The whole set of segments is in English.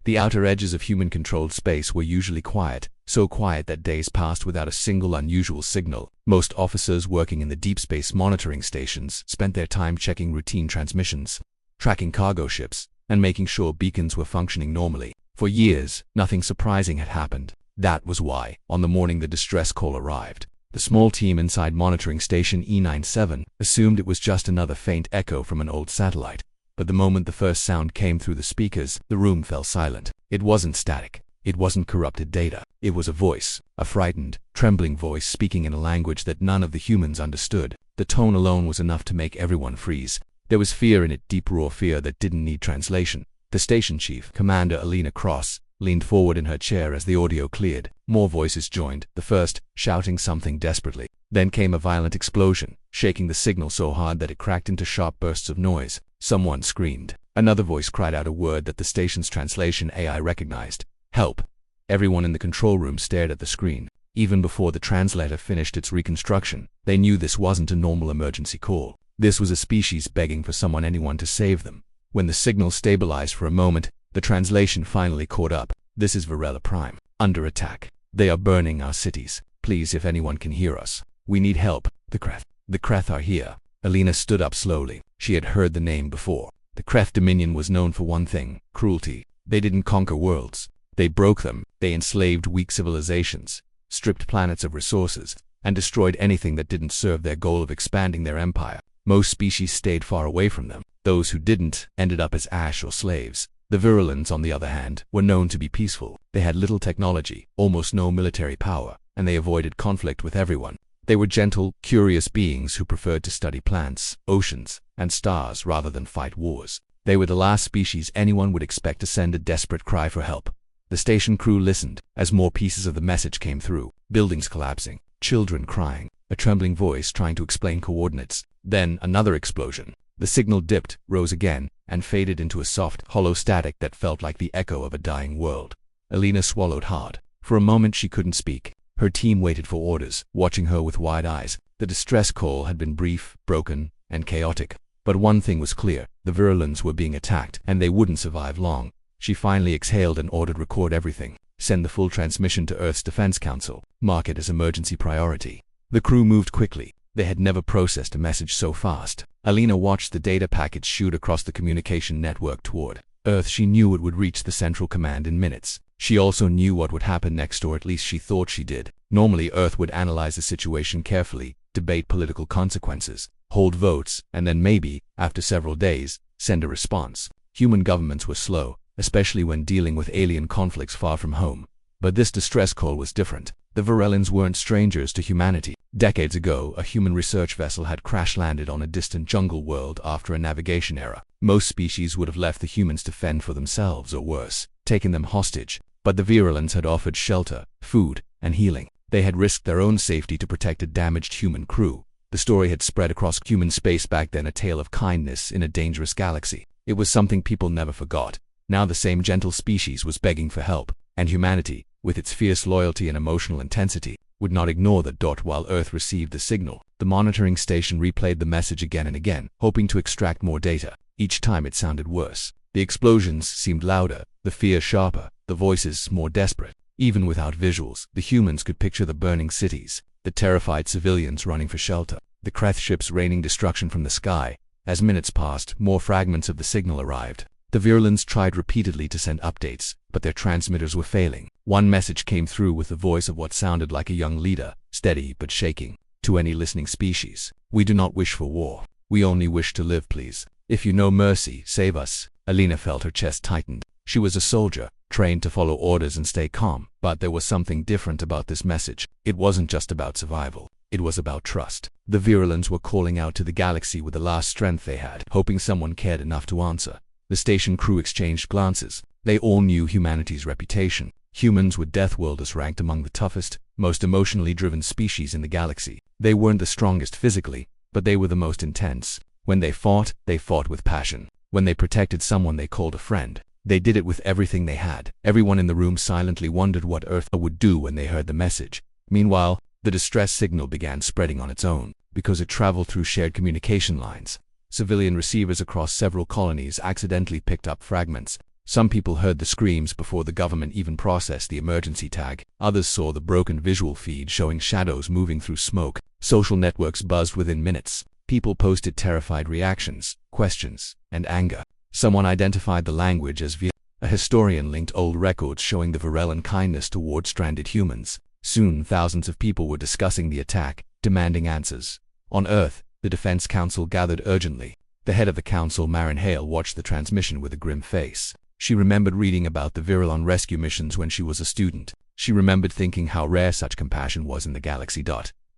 The outer edges of human-controlled space were usually quiet, so quiet that days passed without a single unusual signal. Most officers working in the deep space monitoring stations spent their time checking routine transmissions, tracking cargo ships, and making sure beacons were functioning normally. For years, nothing surprising had happened. That was why, on the morning the distress call arrived, the small team inside monitoring station E97 assumed it was just another faint echo from an old satellite. But the moment the first sound came through the speakers, the room fell silent. It wasn't static. It wasn't corrupted data. It was a voice, a frightened, trembling voice speaking in a language that none of the humans understood. The tone alone was enough to make everyone freeze. There was fear in it, deep raw fear that didn't need translation. The station chief, Commander Alina Cross, leaned forward in her chair as the audio cleared. More voices joined, the first shouting something desperately. Then came a violent explosion, shaking the signal so hard that it cracked into sharp bursts of noise. Someone screamed. Another voice cried out a word that the station's translation AI recognized. Help! Everyone in the control room stared at the screen. Even before the translator finished its reconstruction, they knew this wasn't a normal emergency call. This was a species begging for anyone to save them. When the signal stabilized for a moment, the translation finally caught up. This is Varela Prime. Under attack. They are burning our cities. Please, if anyone can hear us. We need help. The Kreth are here. Alina stood up slowly. She had heard the name before. The Kreth Dominion was known for one thing: cruelty. They didn't conquer worlds. They broke them. They enslaved weak civilizations, stripped planets of resources, and destroyed anything that didn't serve their goal of expanding their empire. Most species stayed far away from them. Those who didn't ended up as ash or slaves. The Virulents, on the other hand, were known to be peaceful. They had little technology, almost no military power, and they avoided conflict with everyone. They were gentle, curious beings who preferred to study plants, oceans, and stars rather than fight wars. They were the last species anyone would expect to send a desperate cry for help. The station crew listened as more pieces of the message came through. Buildings collapsing, children crying, a trembling voice trying to explain coordinates. Then another explosion. The signal dipped, rose again, and faded into a soft, hollow static that felt like the echo of a dying world. Alina swallowed hard. For a moment she couldn't speak. Her team waited for orders, watching her with wide eyes. The distress call had been brief, broken, and chaotic. But one thing was clear: the Virulents were being attacked, and they wouldn't survive long. She finally exhaled and ordered record everything. Send the full transmission to Earth's Defense Council. Mark it as emergency priority. The crew moved quickly. They had never processed a message so fast. Alina watched the data package shoot across the communication network toward Earth. She knew it would reach the central command in minutes. She also knew what would happen next, or at least she thought she did. Normally, Earth would analyze the situation carefully, debate political consequences, hold votes, and then maybe, after several days, send a response. Human governments were slow, especially when dealing with alien conflicts far from home. But this distress call was different. The Virulents weren't strangers to humanity. Decades ago, a human research vessel had crash-landed on a distant jungle world after a navigation error. Most species would have left the humans to fend for themselves, or worse, taken them hostage. But the Virulents had offered shelter, food, and healing. They had risked their own safety to protect a damaged human crew. The story had spread across human space back then, a tale of kindness in a dangerous galaxy. It was something people never forgot. Now the same gentle species was begging for help, and humanity, with its fierce loyalty and emotional intensity, would not ignore the dot while Earth received the signal. The monitoring station replayed the message again and again, hoping to extract more data. Each time it sounded worse. The explosions seemed louder, the fear sharper, the voices more desperate. Even without visuals, the humans could picture the burning cities, the terrified civilians running for shelter, the Kreth ships raining destruction from the sky. As minutes passed, more fragments of the signal arrived. The Virulents tried repeatedly to send updates, but their transmitters were failing. One message came through with the voice of what sounded like a young leader, steady but shaking. To any listening species: we do not wish for war. We only wish to live, please. If you know mercy, save us. Alina felt her chest tightened. She was a soldier, trained to follow orders and stay calm. But there was something different about this message. It wasn't just about survival. It was about trust. The Virulents were calling out to the galaxy with the last strength they had, hoping someone cared enough to answer. The station crew exchanged glances. They all knew humanity's reputation. Humans were Deathworlders, ranked among the toughest, most emotionally driven species in the galaxy. They weren't the strongest physically, but they were the most intense. When they fought with passion. When they protected someone they called a friend, they did it with everything they had. Everyone in the room silently wondered what Earth would do when they heard the message. Meanwhile, the distress signal began spreading on its own, because it traveled through shared communication lines. Civilian receivers across several colonies accidentally picked up fragments, Some people heard the screams before the government even processed the emergency tag. Others saw the broken visual feed showing shadows moving through smoke. Social networks buzzed within minutes. People posted terrified reactions, questions, and anger. Someone identified the language as virulent. A historian linked old records showing the virulent kindness toward stranded humans. Soon, thousands of people were discussing the attack, demanding answers. On Earth, the Defense Council gathered urgently. The head of the council, Marin Hale, watched the transmission with a grim face. She remembered reading about the virulent rescue missions when she was a student. She remembered thinking how rare such compassion was in the galaxy.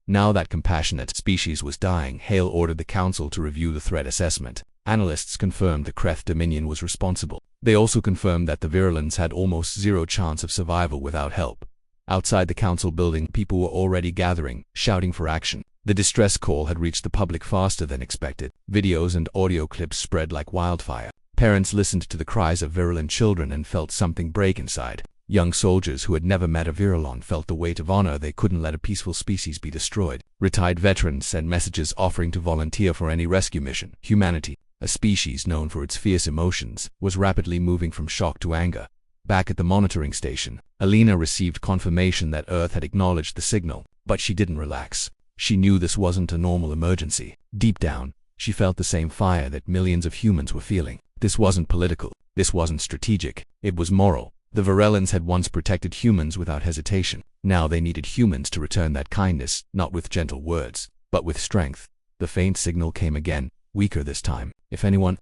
Now that compassionate species was dying, Hale ordered the council to review the threat assessment. Analysts confirmed the Kreth Dominion was responsible. They also confirmed that the virulents had almost zero chance of survival without help. Outside the council building, people were already gathering, shouting for action. The distress call had reached the public faster than expected. Videos and audio clips spread like wildfire. Parents listened to the cries of virulent children and felt something break inside. Young soldiers who had never met a virulent felt the weight of honor. They couldn't let a peaceful species be destroyed. Retired veterans sent messages offering to volunteer for any rescue mission. Humanity, a species known for its fierce emotions, was rapidly moving from shock to anger. Back at the monitoring station, Alina received confirmation that Earth had acknowledged the signal, but she didn't relax. She knew this wasn't a normal emergency. Deep down, she felt the same fire that millions of humans were feeling. This wasn't political. This wasn't strategic. It was moral. The virulents had once protected humans without hesitation. Now they needed humans to return that kindness, not with gentle words, but with strength. The faint signal came again, weaker this time. If anyone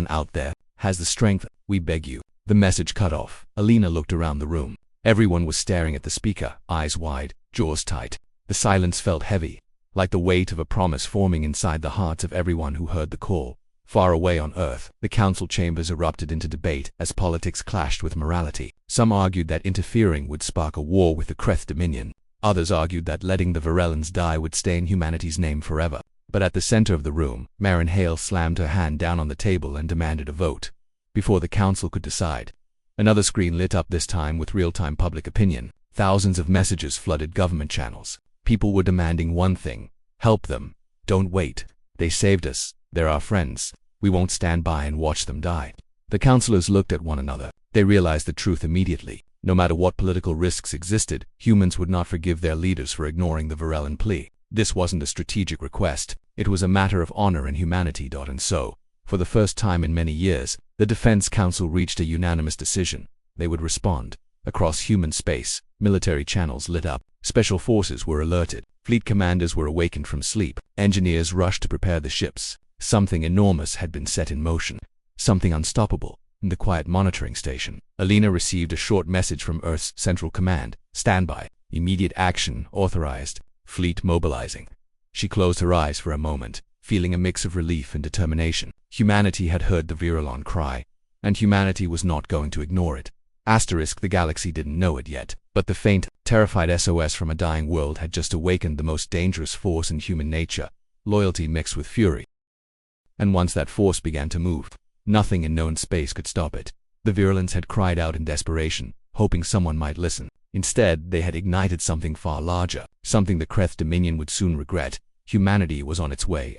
out there, has the strength, we beg you. The message cut off. Alina looked around the room. Everyone was staring at the speaker, eyes wide, jaws tight. The silence felt heavy, like the weight of a promise forming inside the hearts of everyone who heard the call. Far away on Earth, the council chambers erupted into debate as politics clashed with morality. Some argued that interfering would spark a war with the Kreth Dominion. Others argued that letting the virulents die would stain humanity's name forever. But at the center of the room, Marin Hale slammed her hand down on the table and demanded a vote. Before the council could decide, another screen lit up, this time with real-time public opinion. Thousands of messages flooded government channels. People were demanding one thing: help them. Don't wait. They saved us. They're our friends. We won't stand by and watch them die. The councillors looked at one another. They realized the truth immediately. No matter what political risks existed, humans would not forgive their leaders for ignoring the virulent plea. This wasn't a strategic request. It was a matter of honor and humanity. And so, for the first time in many years, the Defense Council reached a unanimous decision. They would respond. Across human space, military channels lit up. Special forces were alerted. Fleet commanders were awakened from sleep. Engineers rushed to prepare the ships. Something enormous had been set in motion. Something unstoppable. In the quiet monitoring station, Alina received a short message from Earth's Central Command. Standby. Immediate action authorized. Fleet mobilizing. She closed her eyes for a moment, feeling a mix of relief and determination. Humanity had heard the virulent cry, and humanity was not going to ignore it. The galaxy didn't know it yet, but the faint, terrified SOS from a dying world had just awakened the most dangerous force in human nature, loyalty mixed with fury. And once that force began to move, nothing in known space could stop it. The virulents had cried out in desperation, hoping someone might listen. Instead, they had ignited something far larger, something the Kreth Dominion would soon regret. Humanity was on its way.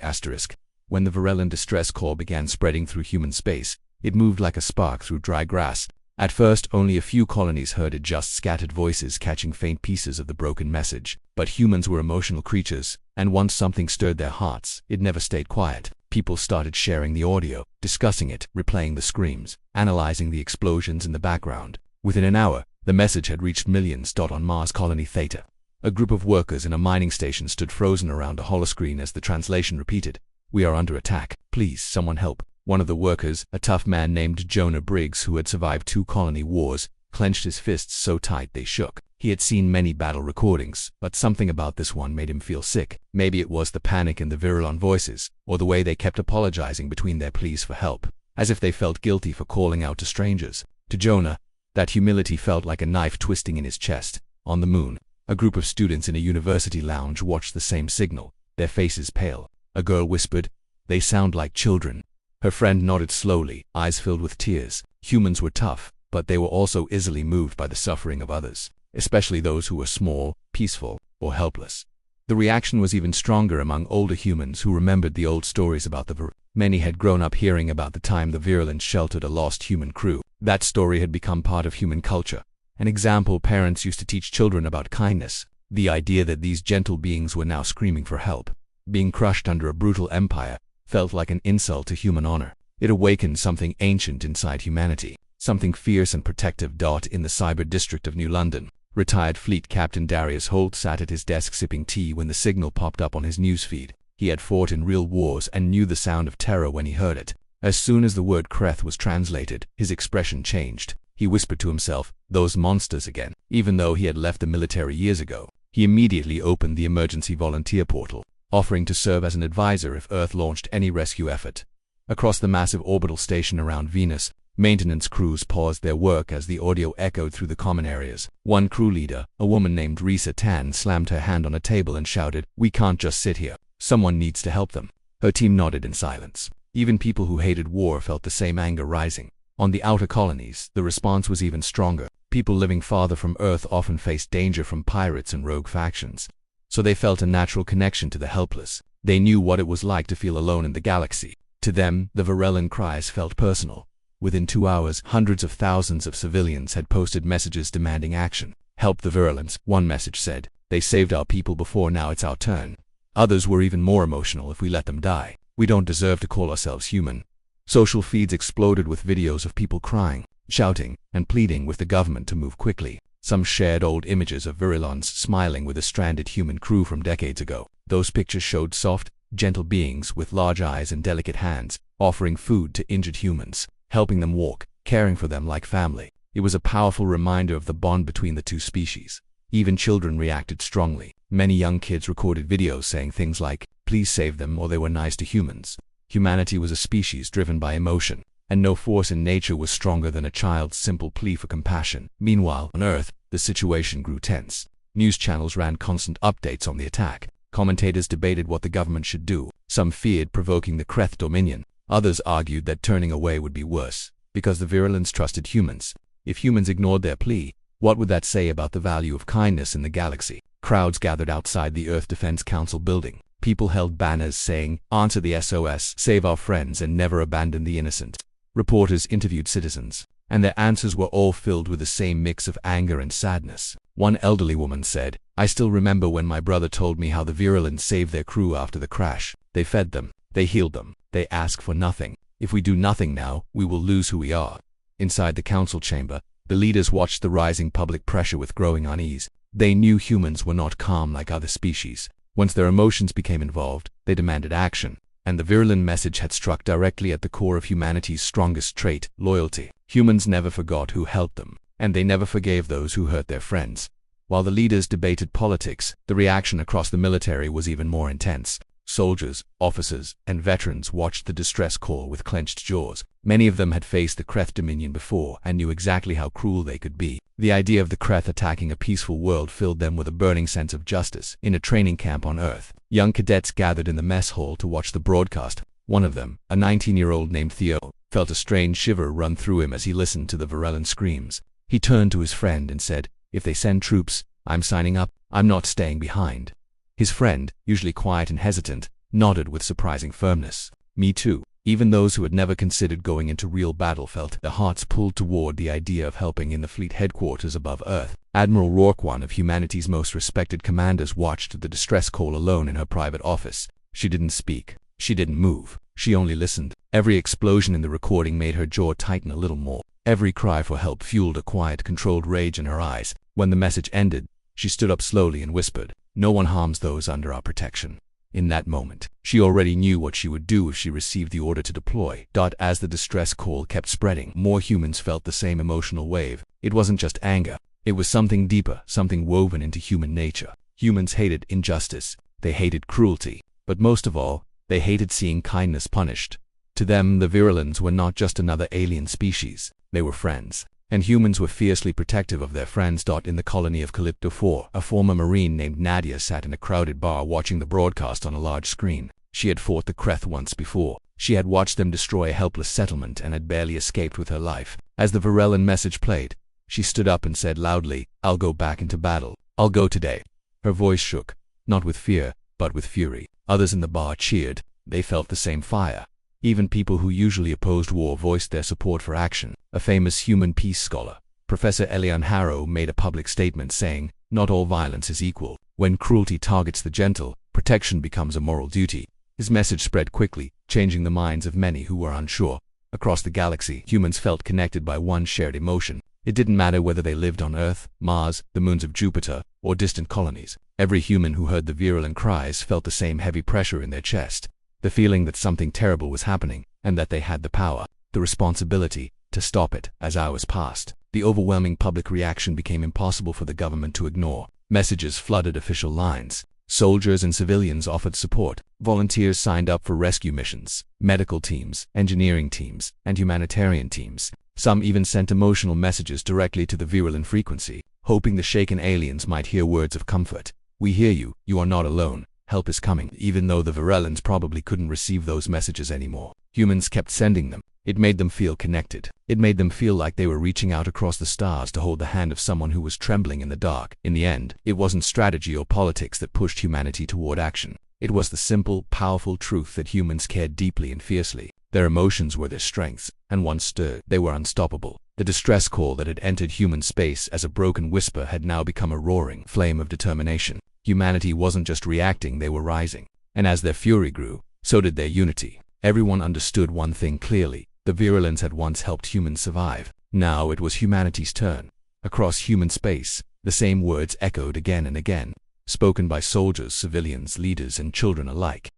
When the virulent distress call began spreading through human space, it moved like a spark through dry grass. At first, only a few colonies heard it, just scattered voices catching faint pieces of the broken message. But humans were emotional creatures, and once something stirred their hearts, it never stayed quiet. People started sharing the audio, discussing it, replaying the screams, analyzing the explosions in the background. Within an hour, the message had reached millions. On Mars Colony Theta, a group of workers in a mining station stood frozen around a holoscreen as the translation repeated, "We are under attack. Please, someone help." One of the workers, a tough man named Jonah Briggs who had survived 2 colony wars, clenched his fists so tight they shook. He had seen many battle recordings, but something about this one made him feel sick. Maybe it was the panic in the virulent voices, or the way they kept apologizing between their pleas for help, as if they felt guilty for calling out to strangers. To Jonah, that humility felt like a knife twisting in his chest. On the moon, a group of students in a university lounge watched the same signal, their faces pale. A girl whispered, "They sound like children." Her friend nodded slowly, eyes filled with tears. Humans were tough, but they were also easily moved by the suffering of others, especially those who were small, peaceful, or helpless. The reaction was even stronger among older humans who remembered the old stories about the Many had grown up hearing about the time the virulence sheltered a lost human crew. That story had become part of human culture, an example parents used to teach children about kindness. The idea that these gentle beings were now screaming for help, being crushed under a brutal empire, felt like an insult to human honor. It awakened something ancient inside humanity, something fierce and protective. In the cyber district of New London, retired Fleet Captain Darius Holt sat at his desk sipping tea when the signal popped up on his newsfeed. He had fought in real wars and knew the sound of terror when he heard it. As soon as the word Kreth was translated, his expression changed. He whispered to himself, "Those monsters again." Even though he had left the military years ago, he immediately opened the emergency volunteer portal, offering to serve as an advisor if Earth launched any rescue effort. Across the massive orbital station around Venus, maintenance crews paused their work as the audio echoed through the common areas. One crew leader, a woman named Risa Tan, slammed her hand on a table and shouted, "We can't just sit here. Someone needs to help them." Her team nodded in silence. Even people who hated war felt the same anger rising. On the outer colonies, the response was even stronger. People living farther from Earth often faced danger from pirates and rogue factions, so they felt a natural connection to the helpless. They knew what it was like to feel alone in the galaxy. To them, the Varellan cries felt personal. Within 2 hours, hundreds of thousands of civilians had posted messages demanding action. "Help the virulence," one message said. "They saved our people before, now it's our turn." Others were even more emotional. "If we let them die, we don't deserve to call ourselves human." Social feeds exploded with videos of people crying, shouting, and pleading with the government to move quickly. Some shared old images of virulence smiling with a stranded human crew from decades ago. Those pictures showed soft, gentle beings with large eyes and delicate hands, offering food to injured humans, helping them walk, caring for them like family. It was a powerful reminder of the bond between the two species. Even children reacted strongly. Many young kids recorded videos saying things like, "Please save them," or "They were nice to humans." Humanity was a species driven by emotion, and no force in nature was stronger than a child's simple plea for compassion. Meanwhile, on Earth, the situation grew tense. News channels ran constant updates on the attack. Commentators debated what the government should do. Some feared provoking the Kreth dominion. Others argued that turning away would be worse, because the virulence trusted humans. If humans ignored their plea, what would that say about the value of kindness in the galaxy? Crowds gathered outside the Earth Defense Council building. People held banners saying, "Answer the SOS, save our friends, and never abandon the innocent." Reporters interviewed citizens, and their answers were all filled with the same mix of anger and sadness. One elderly woman said, "I still remember when my brother told me how the virulence saved their crew after the crash. They fed them, they healed them, they asked for nothing. If we do nothing now, we will lose who we are." Inside the council chamber, the leaders watched the rising public pressure with growing unease. They knew humans were not calm like other species. Once their emotions became involved, they demanded action. And the virulent message had struck directly at the core of humanity's strongest trait, loyalty. Humans never forgot who helped them, and they never forgave those who hurt their friends. While the leaders debated politics, the reaction across the military was even more intense. Soldiers, officers, and veterans watched the distress call with clenched jaws. Many of them had faced the Kreth dominion before and knew exactly how cruel they could be. The idea of the Kreth attacking a peaceful world filled them with a burning sense of justice. In a training camp on Earth, young cadets gathered in the mess hall to watch the broadcast. One of them, a 19-year-old named Theo, felt a strange shiver run through him as he listened to the virulent screams. He turned to his friend and said, "If they send troops, I'm signing up. I'm not staying behind." His friend, usually quiet and hesitant, nodded with surprising firmness. "Me too." Even those who had never considered going into real battle felt their hearts pulled toward the idea of helping in the fleet headquarters above Earth. Admiral Rourke, one of humanity's most respected commanders, watched the distress call alone in her private office. She didn't speak. She didn't move. She only listened. Every explosion in the recording made her jaw tighten a little more. Every cry for help fueled a quiet, controlled rage in her eyes. When the message ended, she stood up slowly and whispered, "No one harms those under our protection." In that moment, she already knew what she would do if she received the order to deploy. As the distress call kept spreading, more humans felt the same emotional wave. It wasn't just anger. It was something deeper, something woven into human nature. Humans hated injustice. They hated cruelty. But most of all, they hated seeing kindness punished. To them, the virulents were not just another alien species. They were friends. And humans were fiercely protective of their friends. In the colony of Calypto 4, a former Marine named Nadia sat in a crowded bar watching the broadcast on a large screen. She had fought the Kreth once before. She had watched them destroy a helpless settlement and had barely escaped with her life. As the virulent message played, she stood up and said loudly, "I'll go back into battle. I'll go today." Her voice shook, not with fear, but with fury. Others in the bar cheered. They felt the same fire. Even people who usually opposed war voiced their support for action. A famous human peace scholar, Professor Elian Harrow, made a public statement saying, "Not all violence is equal. When cruelty targets the gentle, protection becomes a moral duty." His message spread quickly, changing the minds of many who were unsure. Across the galaxy, humans felt connected by one shared emotion. It didn't matter whether they lived on Earth, Mars, the moons of Jupiter, or distant colonies. Every human who heard the virulent cries felt the same heavy pressure in their chest. The feeling that something terrible was happening, and that they had the power, the responsibility, to stop it. As hours passed, the overwhelming public reaction became impossible for the government to ignore. Messages flooded official lines. Soldiers and civilians offered support. Volunteers signed up for rescue missions. Medical teams, engineering teams, and humanitarian teams. Some even sent emotional messages directly to the virulent frequency, hoping the shaken aliens might hear words of comfort. "We hear you. You are not alone. Help is coming." Even though the virulents probably couldn't receive those messages anymore, humans kept sending them. It made them feel connected. It made them feel like they were reaching out across the stars to hold the hand of someone who was trembling in the dark. In the end, it wasn't strategy or politics that pushed humanity toward action. It was the simple, powerful truth that humans cared deeply and fiercely. Their emotions were their strengths, and once stirred, they were unstoppable. The distress call that had entered human space as a broken whisper had now become a roaring flame of determination. Humanity wasn't just reacting, they were rising. And as their fury grew, so did their unity. Everyone understood one thing clearly. The virulence had once helped humans survive. Now it was humanity's turn. Across human space, the same words echoed again and again, spoken by soldiers, civilians, leaders, and children alike.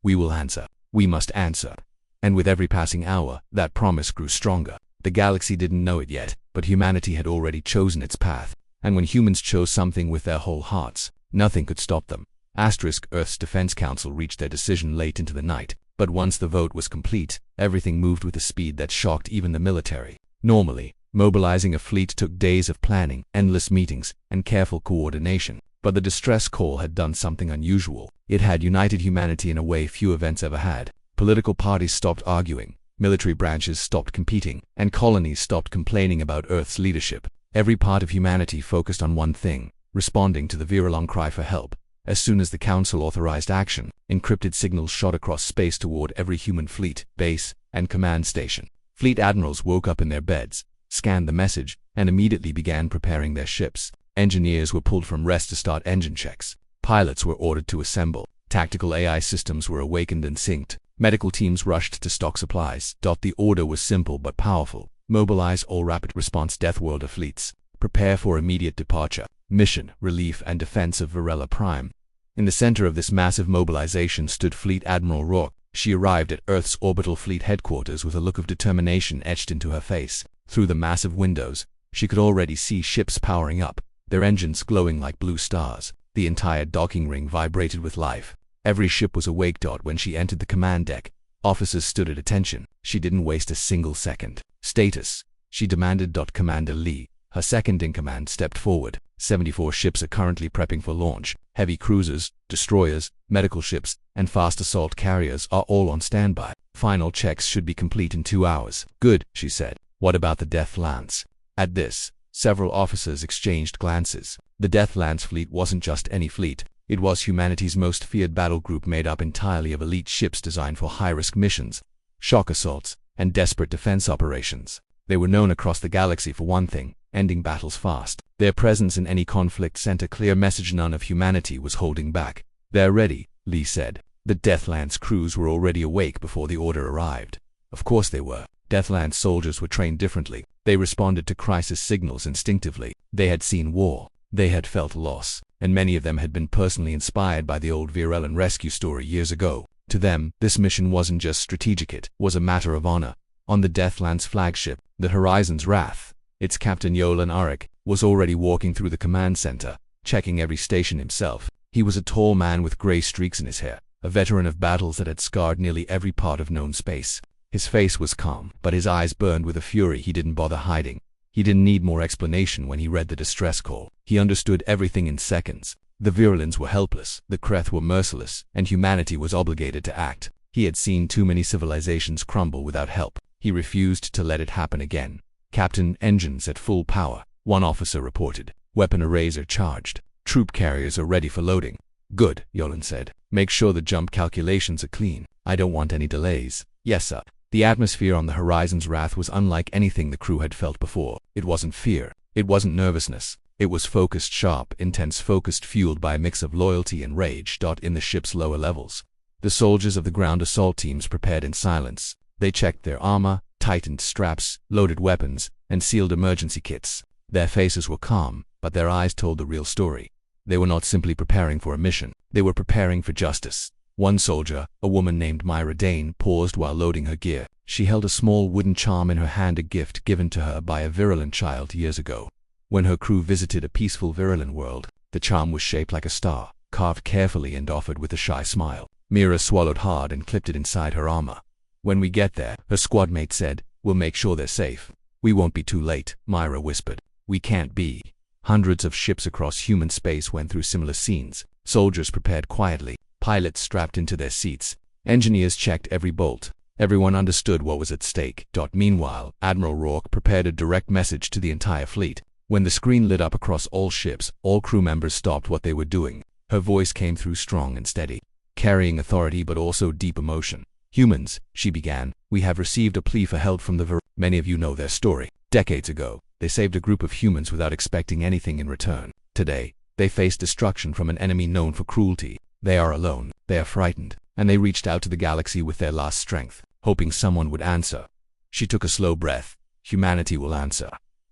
"We will answer. We must answer." And with every passing hour, that promise grew stronger. The galaxy didn't know it yet, but humanity had already chosen its path. And when humans chose something with their whole hearts, nothing could stop them. Earth's Defense Council reached their decision late into the night. But once the vote was complete, everything moved with a speed that shocked even the military. Normally, mobilizing a fleet took days of planning, endless meetings, and careful coordination. But the distress call had done something unusual. It had united humanity in a way few events ever had. Political parties stopped arguing, military branches stopped competing, and colonies stopped complaining about Earth's leadership. Every part of humanity focused on one thing: responding to the virulent cry for help. As soon as the Council authorized action, encrypted signals shot across space toward every human fleet, base, and command station. Fleet admirals woke up in their beds, scanned the message, and immediately began preparing their ships. Engineers were pulled from rest to start engine checks. Pilots were ordered to assemble. Tactical AI systems were awakened and synced. Medical teams rushed to stock supplies. The order was simple but powerful. Mobilize all rapid response Deathworlder fleets. Prepare for immediate departure. Mission, relief, and defense of Varela Prime. In the center of this massive mobilization stood Fleet Admiral Rourke. She arrived at Earth's orbital fleet headquarters with a look of determination etched into her face. Through the massive windows, she could already see ships powering up, their engines glowing like blue stars. The entire docking ring vibrated with life. Every ship was awake. When she entered the command deck, officers stood at attention. She didn't waste a single second. "Status," she demanded. Commander Lee, her second-in-command, stepped forward. 74 ships are currently prepping for launch. Heavy cruisers, destroyers, medical ships, and fast assault carriers are all on standby. Final checks should be complete in 2 hours. "Good," she said. "What about the Death Lance?" At this, several officers exchanged glances. The Death Lance fleet wasn't just any fleet. It was humanity's most feared battle group, made up entirely of elite ships designed for high-risk missions, shock assaults, and desperate defense operations. They were known across the galaxy for one thing: ending battles fast. Their presence in any conflict sent a clear message none of humanity was holding back. "They're ready," Lee said. The Deathlance crews were already awake before the order arrived. Of course they were. Deathlance soldiers were trained differently. They responded to crisis signals instinctively. They had seen war. They had felt loss. And many of them had been personally inspired by the old Virellan rescue story years ago. To them, this mission wasn't just strategic, it was a matter of honor. On the Deathlance flagship, the Horizon's Wrath, its captain Yolan Arik was already walking through the command center, checking every station himself. He was a tall man with gray streaks in his hair, a veteran of battles that had scarred nearly every part of known space. His face was calm, but his eyes burned with a fury he didn't bother hiding. He didn't need more explanation when he read the distress call. He understood everything in seconds. The Virulans were helpless, the Kreth were merciless, and humanity was obligated to act. He had seen too many civilizations crumble without help. He refused to let it happen again. "Captain, engines at full power," one officer reported. "Weapon arrays are charged. Troop carriers are ready for loading." Good, Yolan said. Make sure the jump calculations are clean. I don't want any delays. Yes, sir. The atmosphere on the horizon's wrath was unlike anything the crew had felt before. It wasn't fear. It wasn't nervousness. It was focused, sharp, intense, focused, fueled by a mix of loyalty and rage. In the ship's lower levels, the soldiers of the ground assault teams prepared in silence. They checked their armor, tightened straps, loaded weapons, and sealed emergency kits. Their faces were calm, but their eyes told the real story. They were not simply preparing for a mission. They were preparing for justice. One soldier, a woman named Myra Dane, paused while loading her gear. She held a small wooden charm in her hand, a gift given to her by a virulent child years ago. When her crew visited a peaceful virulent world, the charm was shaped like a star, carved carefully and offered with a shy smile. Myra swallowed hard and clipped it inside her armor. When we get there, her squad mate said, we'll make sure they're safe. We won't be too late, Myra whispered. We can't be. Hundreds of ships across human space went through similar scenes. Soldiers prepared quietly, pilots strapped into their seats, engineers checked every bolt. Everyone understood what was at stake. Meanwhile, Admiral Rourke prepared a direct message to the entire fleet. When the screen lit up across all ships, all crew members stopped what they were doing. Her voice came through strong and steady, carrying authority but also deep emotion. Humans, she began, we have received a plea for help from the Many of you know their story. Decades ago, they saved a group of humans without expecting anything in return. Today, they face destruction from an enemy known for cruelty. They are alone, they are frightened, and they reached out to the galaxy with their last strength, hoping someone would answer. She took a slow breath. Humanity will answer.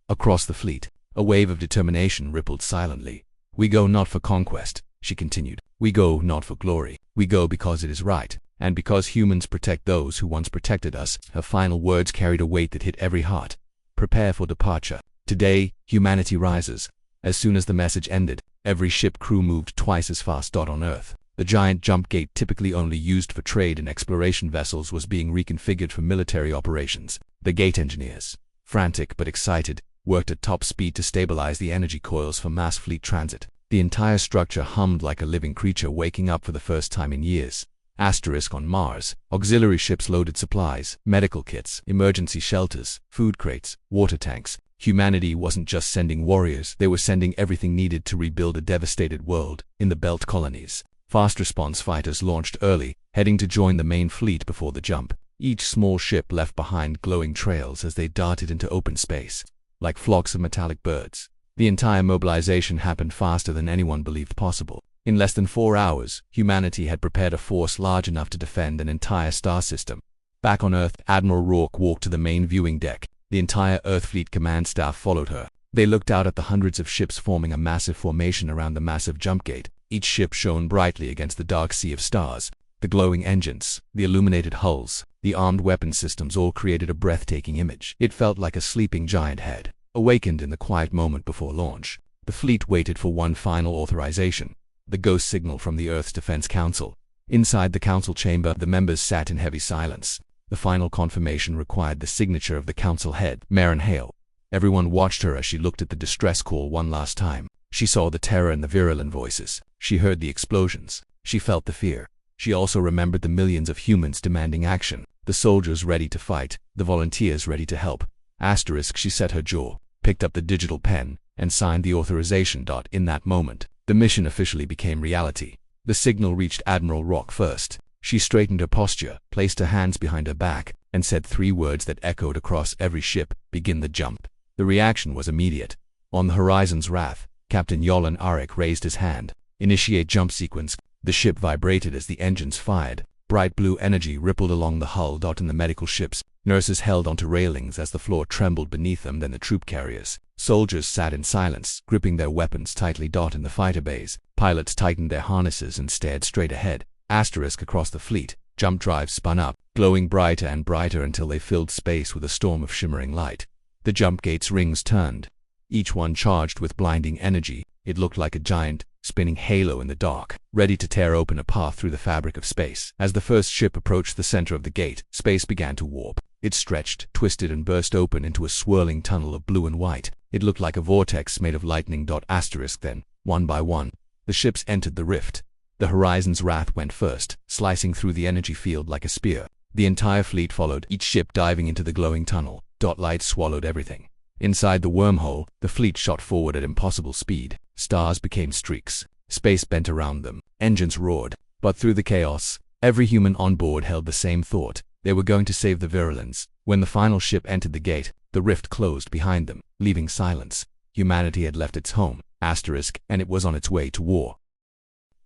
Across the fleet, a wave of determination rippled silently. We go not for conquest, she continued. We go not for glory. We go because it is right, and because humans protect those who once protected us. Her final words carried a weight that hit every heart. Prepare for departure. Today, humanity rises. As soon as the message ended, every ship crew moved twice as fast. On Earth, the giant jump gate, typically only used for trade and exploration vessels, was being reconfigured for military operations. The gate engineers, frantic but excited, worked at top speed to stabilize the energy coils for mass fleet transit. The entire structure hummed like a living creature waking up for the first time in years. On Mars, auxiliary ships loaded supplies, medical kits, emergency shelters, food crates, water tanks. Humanity wasn't just sending warriors, they were sending everything needed to rebuild a devastated world. In the Belt colonies, fast response fighters launched early, heading to join the main fleet before the jump. Each small ship left behind glowing trails as they darted into open space, like flocks of metallic birds. The entire mobilization happened faster than anyone believed possible. In less than 4 hours, humanity had prepared a force large enough to defend an entire star system. Back on Earth, Admiral Rourke walked to the main viewing deck. The entire Earth Fleet command staff followed her. They looked out at the hundreds of ships forming a massive formation around the massive jump gate. Each ship shone brightly against the dark sea of stars. The glowing engines, the illuminated hulls, the armed weapon systems all created a breathtaking image. It felt like a sleeping giant had awakened in the quiet moment before launch. The fleet waited for one final authorization, the ghost signal from the Earth's Defense Council. Inside the council chamber, the members sat in heavy silence. The final confirmation required the signature of the council head, Marin Hale. Everyone watched her as she looked at the distress call one last time. She saw the terror in the virulent voices. She heard the explosions. She felt the fear. She also remembered the millions of humans demanding action, the soldiers ready to fight, the volunteers ready to help. She set her jaw, picked up the digital pen, and signed the authorization. In that moment, the mission officially became reality. The signal reached Admiral Rourke first. She straightened her posture, placed her hands behind her back, and said 3 words that echoed across every ship: begin the jump. The reaction was immediate. On the horizon's wrath, Captain Yolan Arik raised his hand. Initiate jump sequence. The ship vibrated as the engines fired. Bright blue energy rippled along the hull. In the medical ships, nurses held onto railings as the floor trembled beneath them. Then the troop carriers. Soldiers sat in silence, gripping their weapons tightly. In the fighter bays, pilots tightened their harnesses and stared straight ahead. Across the fleet, jump drives spun up, glowing brighter and brighter until they filled space with a storm of shimmering light. The jump gate's rings turned, each one charged with blinding energy. It looked like a giant, spinning halo in the dark, ready to tear open a path through the fabric of space. As the first ship approached the center of the gate, space began to warp. It stretched, twisted, and burst open into a swirling tunnel of blue and white. It looked like a vortex made of lightning. Then, one by one, the ships entered the rift. The horizon's wrath went first, slicing through the energy field like a spear. The entire fleet followed, each ship diving into the glowing tunnel. Light swallowed everything. Inside the wormhole, the fleet shot forward at impossible speed. Stars became streaks. Space bent around them. Engines roared. But through the chaos, every human on board held the same thought. They were going to save the virulence. When the final ship entered the gate, the rift closed behind them, leaving silence. Humanity had left its home, and it was on its way to war.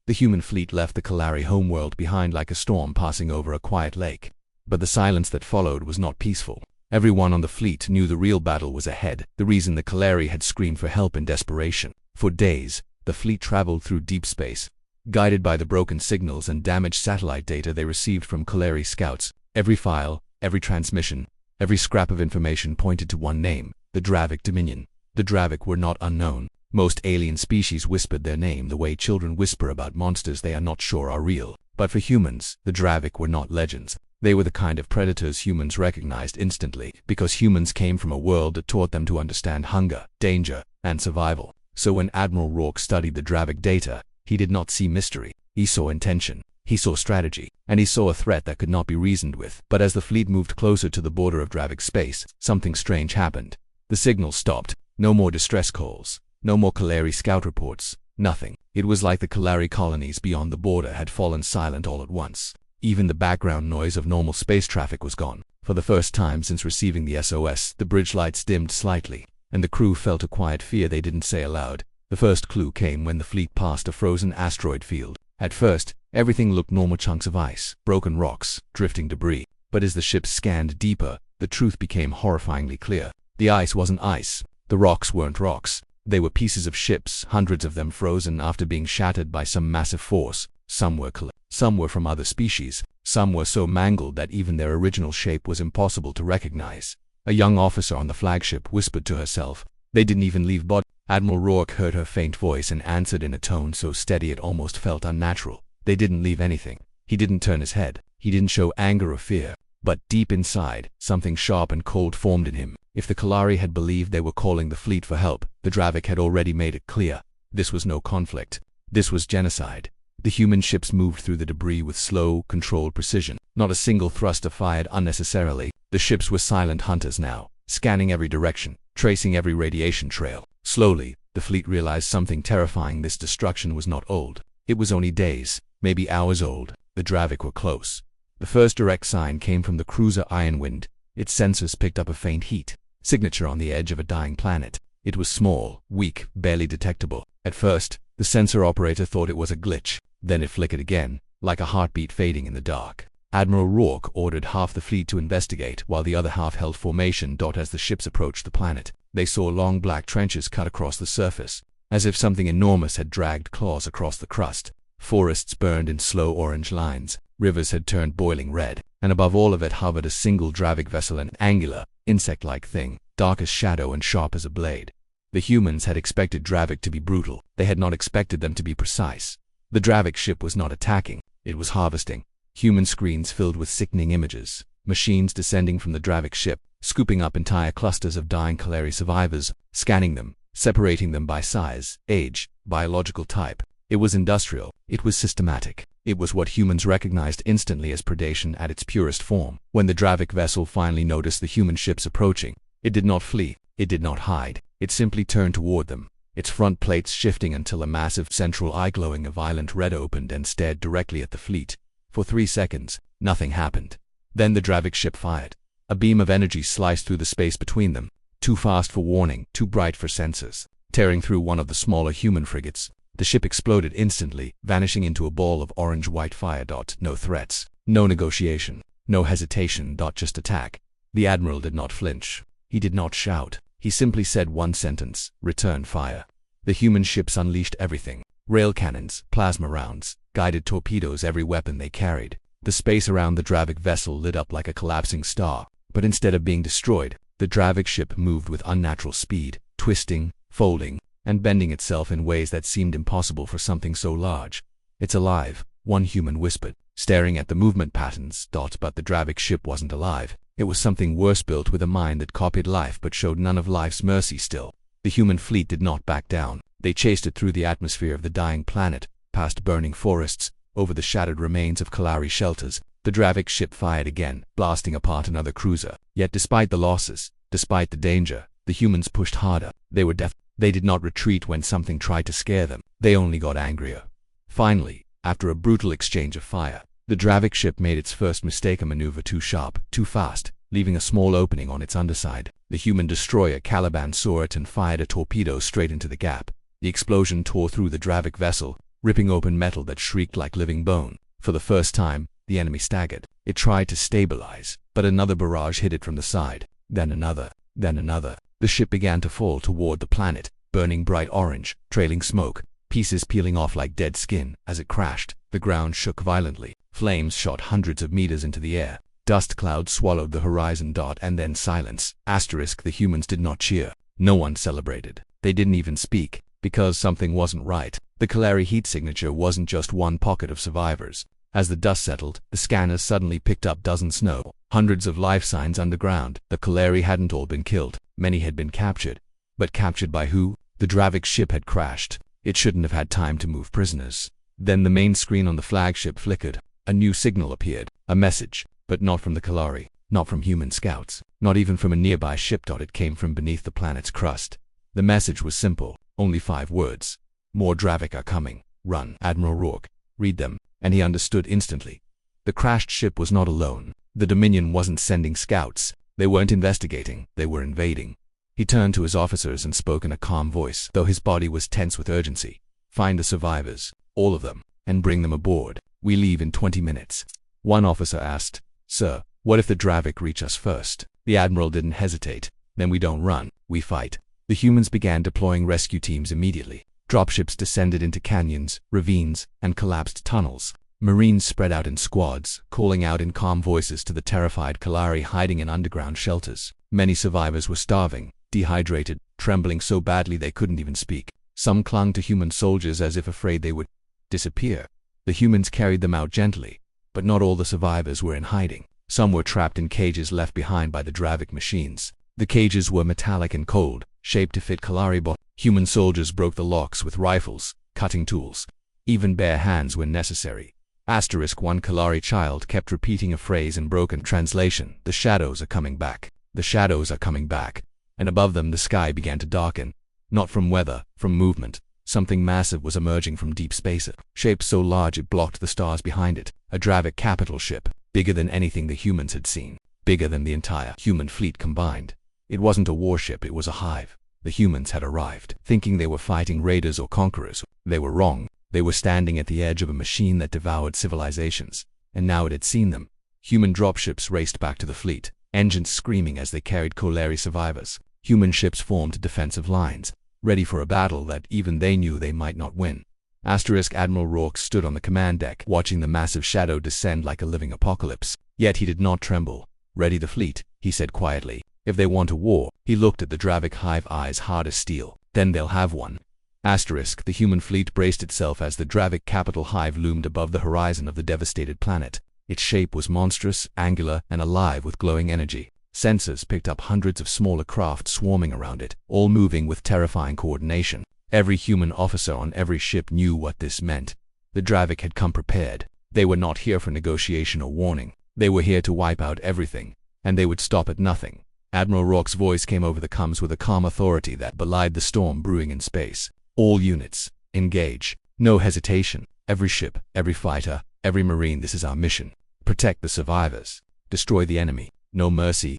The human fleet left the Kalari homeworld behind like a storm passing over a quiet lake. But the silence that followed was not peaceful. Everyone on the fleet knew the real battle was ahead, the reason the Kalari had screamed for help in desperation. For days, the fleet traveled through deep space, guided by the broken signals and damaged satellite data they received from Kalari scouts. Every file, every transmission, every scrap of information pointed to one name, the Dravik Dominion. The Dravik were not unknown. Most alien species whispered their name the way children whisper about monsters they are not sure are real. But for humans, the Dravik were not legends. They were the kind of predators humans recognized instantly, because humans came from a world that taught them to understand hunger, danger, and survival. So when Admiral Rourke studied the Dravik data, he did not see mystery. He saw intention. He saw strategy, and he saw a threat that could not be reasoned with. But as the fleet moved closer to the border of Dravik space, something strange happened. The signals stopped. No more distress calls. No more Kalari scout reports. Nothing. It was like the Kalari colonies beyond the border had fallen silent all at once. Even the background noise of normal space traffic was gone. For the first time since receiving the SOS, the bridge lights dimmed slightly, and the crew felt a quiet fear they didn't say aloud. The first clue came when the fleet passed a frozen asteroid field. At first, everything looked normal: chunks of ice, broken rocks, drifting debris. But as the ships scanned deeper, the truth became horrifyingly clear. The ice wasn't ice. The rocks weren't rocks. They were pieces of ships, hundreds of them frozen after being shattered by some massive force. Some were from other species. Some were so mangled that even their original shape was impossible to recognize. A young officer on the flagship whispered to herself, "They didn't even leave body." Admiral Rourke heard her faint voice and answered in a tone so steady it almost felt unnatural. "They didn't leave anything." He didn't turn his head. He didn't show anger or fear. But deep inside, something sharp and cold formed in him. If the Kalari had believed they were calling the fleet for help, the Dravik had already made it clear. This was no conflict. This was genocide. The human ships moved through the debris with slow, controlled precision. Not a single thruster fired unnecessarily. The ships were silent hunters now, scanning every direction, tracing every radiation trail. Slowly, the fleet realized something terrifying. This destruction was not old. It was only days, maybe hours old. The Dravik were close. The first direct sign came from the cruiser Ironwind. Its sensors picked up a faint heat signature on the edge of a dying planet. It was small, weak, barely detectable. At first, the sensor operator thought it was a glitch. Then it flickered again, like a heartbeat fading in the dark. Admiral Rourke ordered half the fleet to investigate, while the other half held formation. As the ships approached the planet, they saw long black trenches cut across the surface, as if something enormous had dragged claws across the crust. Forests burned in slow orange lines. Rivers had turned boiling red, and above all of it hovered a single Dravik vessel, an angular, insect-like thing, dark as shadow and sharp as a blade. The humans had expected Dravik to be brutal. They had not expected them to be precise. The Dravik ship was not attacking. It was harvesting. Human screens filled with sickening images. Machines descending from the Dravik ship, scooping up entire clusters of dying Kalari survivors, scanning them, separating them by size, age, biological type. It was industrial. It was systematic. It was what humans recognized instantly as predation at its purest form. When the Dravik vessel finally noticed the human ships approaching, it did not flee. It did not hide. It simply turned toward them, its front plates shifting until a massive central eye glowing a violent red opened and stared directly at the fleet. For 3 seconds, nothing happened. Then the Dravik ship fired. A beam of energy sliced through the space between them, too fast for warning, too bright for sensors. Tearing through one of the smaller human frigates, the ship exploded instantly, vanishing into a ball of orange-white fire. No threats, no negotiation, no hesitation. Just attack. The Admiral did not flinch. He did not shout. He simply said one sentence: return fire. The human ships unleashed everything. Rail cannons, plasma rounds, guided torpedoes, every weapon they carried. The space around the Dravik vessel lit up like a collapsing star. But instead of being destroyed, the Dravik ship moved with unnatural speed, twisting, folding, and bending itself in ways that seemed impossible for something so large. "It's alive," one human whispered, staring at the movement patterns. But the Dravik ship wasn't alive. It was something worse, built with a mind that copied life but showed none of life's mercy. Still, the human fleet did not back down. They chased it through the atmosphere of the dying planet, past burning forests, over the shattered remains of Kalari shelters. The Dravik ship fired again, blasting apart another cruiser. Yet despite the losses, despite the danger, the humans pushed harder. They were They did not retreat when something tried to scare them. They only got angrier. Finally, after a brutal exchange of fire, the Dravik ship made its first mistake, a maneuver too sharp, too fast, leaving a small opening on its underside. The human destroyer Caliban saw it and fired a torpedo straight into the gap. The explosion tore through the Dravik vessel, ripping open metal that shrieked like living bone. For the first time, the enemy staggered. It tried to stabilize, but another barrage hit it from the side. Then another, then another. The ship began to fall toward the planet, burning bright orange, trailing smoke, pieces peeling off like dead skin. As it crashed, the ground shook violently. Flames shot hundreds of meters into the air. Dust clouds swallowed the horizon dot, and then silence. The humans did not cheer. No one celebrated. They didn't even speak, because something wasn't right. The Kalari heat signature wasn't just one pocket of survivors. As the dust settled, the scanners suddenly picked up dozens no, hundreds of life signs underground. The Kalari hadn't all been killed. Many had been captured. But captured by who? The Dravik ship had crashed. It shouldn't have had time to move prisoners. Then the main screen on the flagship flickered. A new signal appeared. A message. But not from the Kalari. Not from human scouts. Not even from a nearby ship. It came from beneath the planet's crust. The message was simple. Only 5 words. More Dravik are coming. Run. Admiral Rourke. Read them. And he understood instantly. The crashed ship was not alone. The Dominion wasn't sending scouts. They weren't investigating. They were invading. He turned to his officers and spoke in a calm voice, though his body was tense with urgency. Find the survivors. All of them. And bring them aboard. We leave in 20 minutes. One officer asked, Sir, what if the Dravik reach us first? The Admiral didn't hesitate. Then we don't run. We fight. The humans began deploying rescue teams immediately. Dropships descended into canyons, ravines, and collapsed tunnels. Marines spread out in squads, calling out in calm voices to the terrified Kalari hiding in underground shelters. Many survivors were starving, dehydrated, trembling so badly they couldn't even speak. Some clung to human soldiers as if afraid they would disappear. The humans carried them out gently, but not all the survivors were in hiding. Some were trapped in cages left behind by the Dravik machines. The cages were metallic and cold, shaped to fit Kalari bodies. Human soldiers broke the locks with rifles, cutting tools, even bare hands when necessary. One Kalari child kept repeating a phrase in broken translation. The shadows are coming back. The shadows are coming back. And above them the sky began to darken. Not from weather, from movement. Something massive was emerging from deep space, shaped so large it blocked the stars behind it. A Dravik capital ship, bigger than anything the humans had seen. Bigger than the entire human fleet combined. It wasn't a warship, it was a hive. The humans had arrived, thinking they were fighting raiders or conquerors. They were wrong. They were standing at the edge of a machine that devoured civilizations. And now it had seen them. Human dropships raced back to the fleet, engines screaming as they carried Kalari survivors. Human ships formed defensive lines, ready for a battle that even they knew they might not win. Admiral Rourke stood on the command deck, watching the massive shadow descend like a living apocalypse. Yet he did not tremble. Ready the fleet, he said quietly. If they want a war. He looked at the Dravik hive, eyes hard as steel. Then they'll have one. The human fleet braced itself as the Dravik capital hive loomed above the horizon of the devastated planet. Its shape was monstrous, angular, and alive with glowing energy. Sensors picked up hundreds of smaller craft swarming around it, all moving with terrifying coordination. Every human officer on every ship knew what this meant. The Dravik had come prepared. They were not here for negotiation or warning. They were here to wipe out everything, and they would stop at nothing. Admiral Rourke's voice came over the comms with a calm authority that belied the storm brewing in space. All units, engage. No hesitation. Every ship, every fighter, every marine, this is our mission. Protect the survivors. Destroy the enemy. No mercy.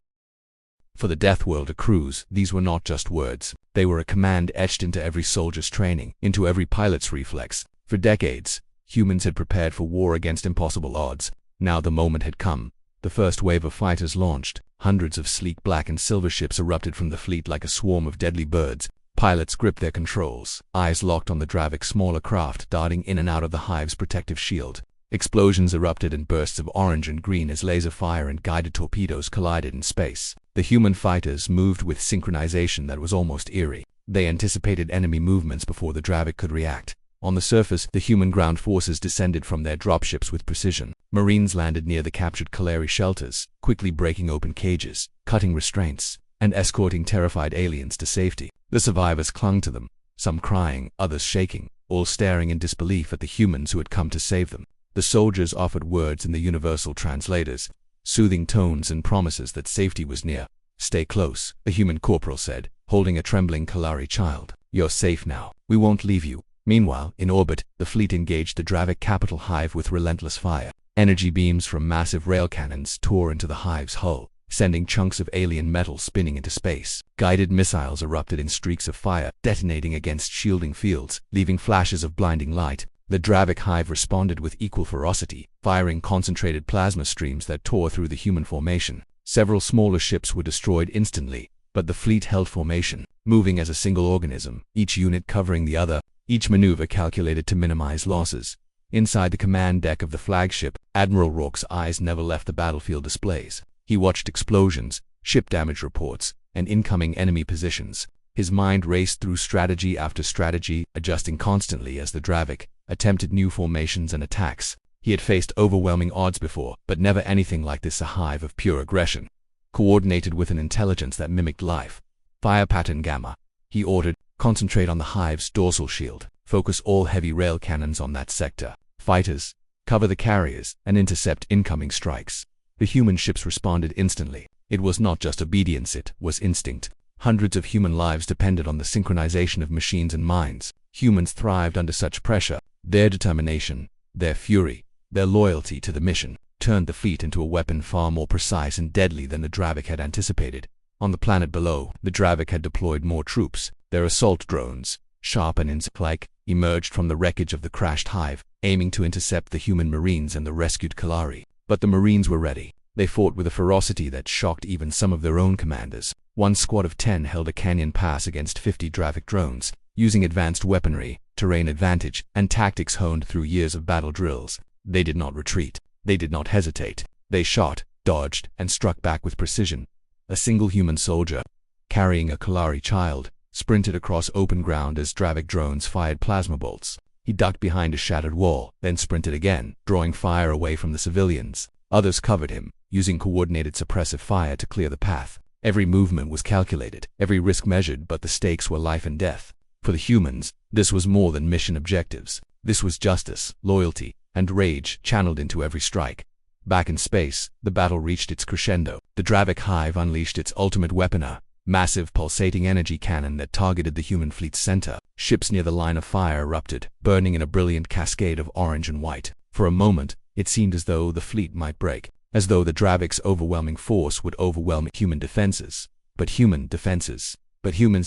For the Deathworlder crews, these were not just words. They were a command etched into every soldier's training, into every pilot's reflex. For decades, humans had prepared for war against impossible odds. Now the moment had come. The first wave of fighters launched. Hundreds of sleek black and silver ships erupted from the fleet like a swarm of deadly birds. Pilots gripped their controls, eyes locked on the Dravik's smaller craft darting in and out of the hive's protective shield. Explosions erupted in bursts of orange and green as laser fire and guided torpedoes collided in space. The human fighters moved with synchronization that was almost eerie. They anticipated enemy movements before the Dravik could react. On the surface, the human ground forces descended from their dropships with precision. Marines landed near the captured Kalari shelters, quickly breaking open cages, cutting restraints, and escorting terrified aliens to safety. The survivors clung to them, some crying, others shaking, all staring in disbelief at the humans who had come to save them. The soldiers offered words in the universal translators, soothing tones and promises that safety was near. Stay close, a human corporal said. holding a trembling Kalari child. "You're safe now. We won't leave you." Meanwhile, in orbit, the fleet engaged the Dravik capital hive with relentless fire. Energy beams from massive rail cannons tore into the hive's hull, sending chunks of alien metal spinning into space. Guided missiles erupted in streaks of fire, detonating against shielding fields, leaving flashes of blinding light. The Dravik hive responded with equal ferocity, firing concentrated plasma streams that tore through the human formation. Several smaller ships were destroyed instantly, but the fleet held formation, moving as a single organism, each unit covering the other, each maneuver calculated to minimize losses. Inside the command deck of the flagship, Admiral Rourke's eyes never left the battlefield displays. He watched explosions, ship damage reports, and incoming enemy positions. His mind raced through strategy after strategy, adjusting constantly as the Dravik attempted new formations and attacks. He had faced overwhelming odds before, but never anything like this, a hive of pure aggression, coordinated with an intelligence that mimicked life. "Fire pattern Gamma," he ordered. "Concentrate on the hive's dorsal shield. Focus all heavy rail cannons on that sector. Fighters, cover the carriers and intercept incoming strikes." The human ships responded instantly. It was not just obedience, it was instinct. Hundreds of human lives depended on the synchronization of machines and minds. Humans thrived under such pressure. Their determination, their fury, their loyalty to the mission turned the fleet into a weapon far more precise and deadly than the Dravik had anticipated. On the planet below, the Dravik had deployed more troops. Their assault drones, sharp and insect-like, emerged from the wreckage of the crashed hive, aiming to intercept the human marines and the rescued Kalari. But the marines were ready. They fought with a ferocity that shocked even some of their own commanders. One squad of 10 held a canyon pass against 50 Dravik drones, using advanced weaponry, terrain advantage, and tactics honed through years of battle drills. They did not retreat. They did not hesitate. They shot, dodged, and struck back with precision. A single human soldier, carrying a Kalari child, sprinted across open ground as Dravik drones fired plasma bolts. He ducked behind a shattered wall, then sprinted again, drawing fire away from the civilians. Others covered him, using coordinated suppressive fire to clear the path. Every movement was calculated, every risk measured, but the stakes were life and death. For the humans, this was more than mission objectives. This was justice, loyalty, and rage channeled into every strike. Back in space, the battle reached its crescendo. The Dravik hive unleashed its ultimate weapon, a massive pulsating energy cannon that targeted the human fleet's center. Ships near the line of fire erupted, burning in a brilliant cascade of orange and white. For a moment, it seemed as though the fleet might break, as though the Dravik's overwhelming force would overwhelm human defenses. But humans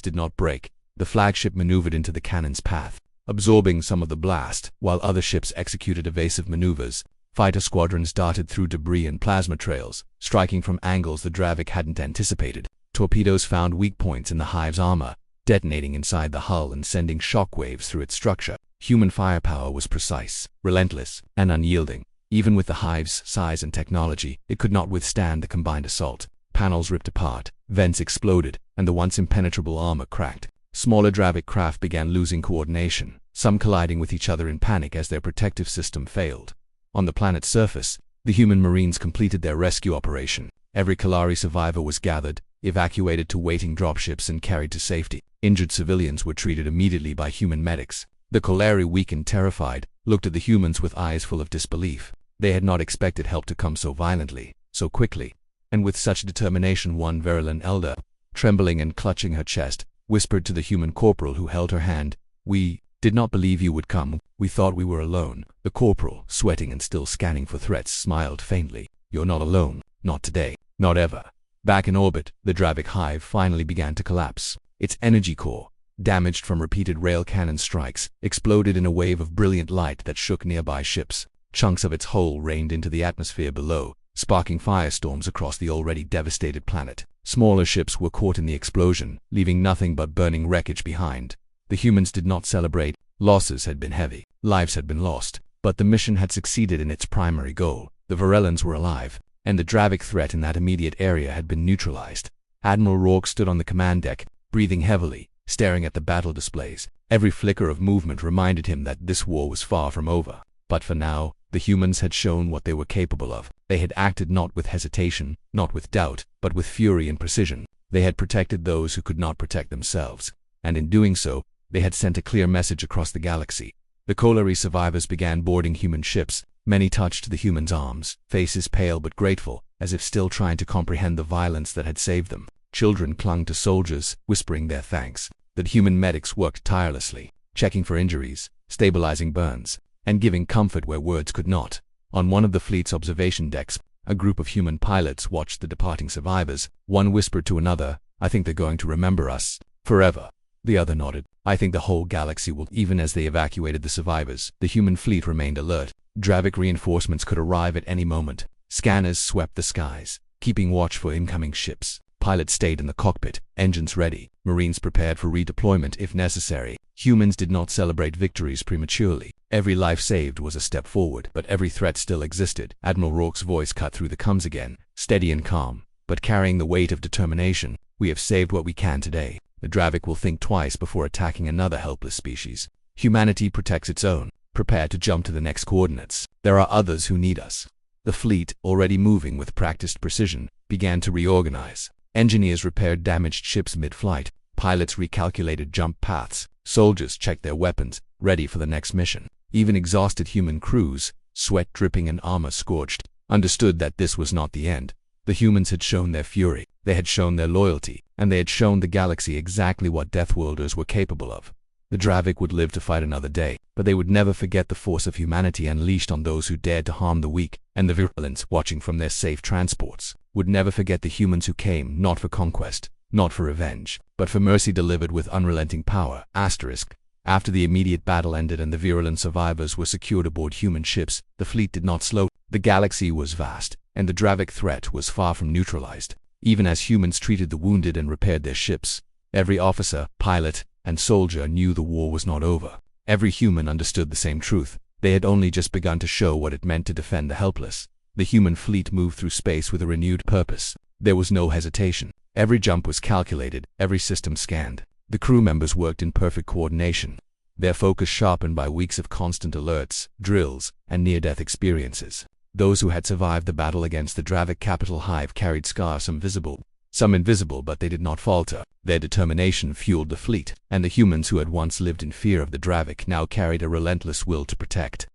did not break. The flagship maneuvered into the cannon's path, absorbing some of the blast, while other ships executed evasive maneuvers. Fighter squadrons darted through debris and plasma trails, striking from angles the Dravik hadn't anticipated. Torpedoes found weak points in the hive's armor, detonating inside the hull and sending shockwaves through its structure. Human firepower was precise, relentless, and unyielding. Even with the hive's size and technology, it could not withstand the combined assault. Panels ripped apart, vents exploded, and the once impenetrable armor cracked. Smaller Dravik craft began losing coordination, some colliding with each other in panic as their protective system failed. On the planet's surface, the human marines completed their rescue operation. Every Kalari survivor was gathered, evacuated to waiting dropships, and carried to safety. Injured civilians were treated immediately by human medics. The Kalari, weak and terrified, looked at the humans with eyes full of disbelief. They had not expected help to come so violently, so quickly, and with such determination. One Verilyn elder, trembling and clutching her chest, whispered to the human corporal who held her hand, "We did not believe you would come. We thought we were alone." The corporal, sweating and still scanning for threats, smiled faintly. "You're not alone. Not today. Not ever." Back in orbit, the Dravik hive finally began to collapse. Its energy core, damaged from repeated rail cannon strikes, exploded in a wave of brilliant light that shook nearby ships. Chunks of its hull rained into the atmosphere below, sparking firestorms across the already devastated planet. Smaller ships were caught in the explosion, leaving nothing but burning wreckage behind. The humans did not celebrate. Losses had been heavy. Lives had been lost. But the mission had succeeded in its primary goal. The Varellans were alive, and the Dravik threat in that immediate area had been neutralized. Admiral Rourke stood on the command deck, breathing heavily, staring at the battle displays. Every flicker of movement reminded him that this war was far from over. But for now, the humans had shown what they were capable of. They had acted not with hesitation, not with doubt, but with fury and precision. They had protected those who could not protect themselves. And in doing so, they had sent a clear message across the galaxy. The Kalari survivors began boarding human ships. Many touched the humans' arms, faces pale but grateful, as if still trying to comprehend the violence that had saved them. Children clung to soldiers, whispering their thanks. The human medics worked tirelessly, checking for injuries, stabilizing burns, and giving comfort where words could not. On one of the fleet's observation decks, a group of human pilots watched the departing survivors. One whispered to another, "I think they're going to remember us forever." The other nodded, "I think the whole galaxy will." Even as they evacuated the survivors, the human fleet remained alert. Dravik reinforcements could arrive at any moment. Scanners swept the skies, keeping watch for incoming ships. Pilots stayed in the cockpit, engines ready, Marines prepared for redeployment if necessary. Humans did not celebrate victories prematurely. Every life saved was a step forward, but every threat still existed. Admiral Rourke's voice cut through the comms again, steady and calm, but carrying the weight of determination. "We have saved what we can today. The Dravik will think twice before attacking another helpless species. Humanity protects its own, prepared to jump to the next coordinates. There are others who need us." The fleet, already moving with practiced precision, began to reorganize. Engineers repaired damaged ships mid-flight. Pilots recalculated jump paths. Soldiers checked their weapons, ready for the next mission. Even exhausted human crews, sweat dripping and armor scorched, understood that this was not the end. The humans had shown their fury, they had shown their loyalty, and they had shown the galaxy exactly what Deathworlders were capable of. The Dravik would live to fight another day, but they would never forget the force of humanity unleashed on those who dared to harm the weak, and the virulence watching from their safe transports would never forget the humans who came not for conquest, not for revenge, but for mercy delivered with unrelenting power. After the immediate battle ended and the virulent survivors were secured aboard human ships, the fleet did not slow. The galaxy was vast, and the Dravik threat was far from neutralized. Even as humans treated the wounded and repaired their ships, every officer, pilot, and soldier knew the war was not over. Every human understood the same truth. They had only just begun to show what it meant to defend the helpless. The human fleet moved through space with a renewed purpose. There was no hesitation. Every jump was calculated, every system scanned. The crew members worked in perfect coordination, their focus sharpened by weeks of constant alerts, drills, and near-death experiences. Those who had survived the battle against the Dravik capital hive carried scars, some invisible, but they did not falter. Their determination fueled the fleet, and the humans who had once lived in fear of the Dravik now carried a relentless will to protect.